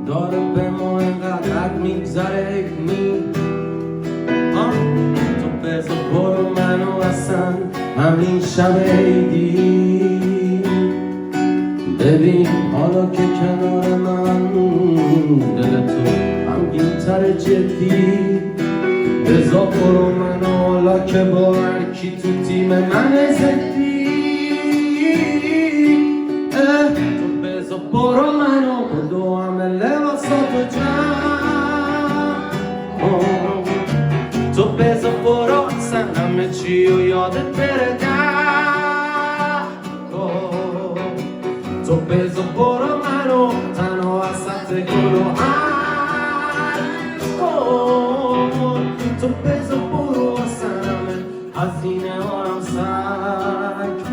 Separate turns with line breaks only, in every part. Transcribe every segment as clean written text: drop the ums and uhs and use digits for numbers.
داره به ما اینقدر میگذره تو بذار برو منو اصلا همین شب عیدی ببین حالا که کنار من دل تو غمگین‌تر جدی بذار برو منو حالا که با هر کی تو تیم من زدی تو بذار برو منو بدو همه لباساتو تو بذار برو اصلا همه چی و یادت بره تو بذار برو منو تنها وسط گل و تو بذار برو اصلا همه هزینه هارم سنگ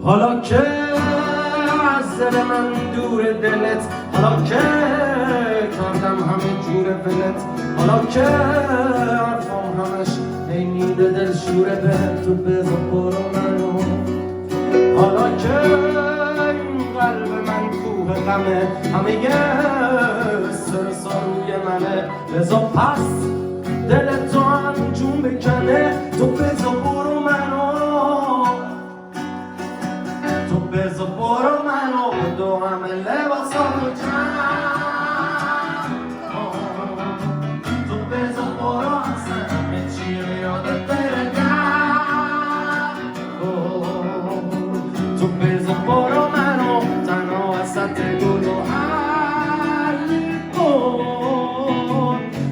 حالا که از دل من دور دلت حالا که کردم همه جور ولت حالا که حرفم همش میده دل شوره به تو بذار برو منو حالا که این قلب من کوه غمه همه یه استرسا روی منه بذار پس دل تو هم جون بکنه تو بذار برو منو تو بذار برو منو بدو همه لباساتو تو بذار برو اصلا همه چی رو یادت بره تو بذار برو منو تنها وسط گل و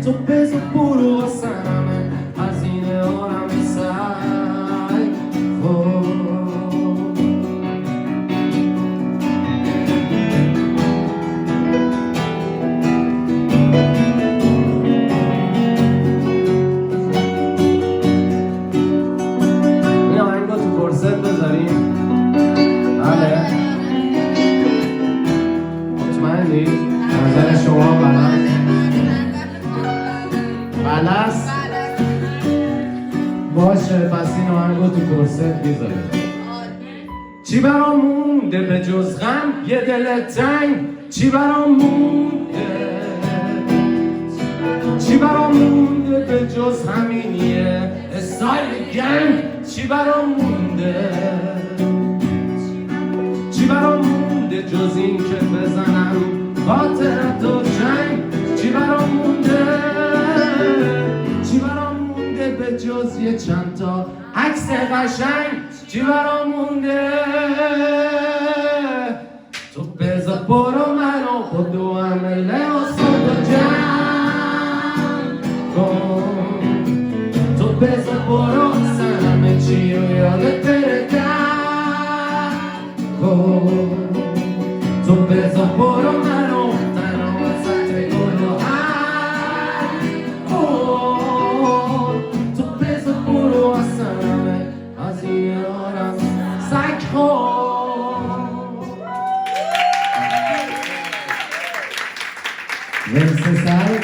تو بذار برو اصلا همه هزینه هارم سعی نظر شما بلست باشه پس این آهنگو تو کرست بیذاریم چی برام مونده به جز غم یه دل تنگ چی برام مونده چی برام مونده به جز همینیه استایل گنگ چی برام مونده چی برام مونده جز این که بزنم خاطرت و جنگ چی برام مونده چی برام مونده به جز یه چند تا عکس قشنگ چی برام مونده تو بذار برو منو بدو همه لباساتو جمع کن تو بذار برو اصلا همه چی رو یادت بره کن تو بذار برو منو تنها وسط گل و تو بذار برو اصلا همه هزینه هارم سگ
مرسی سعید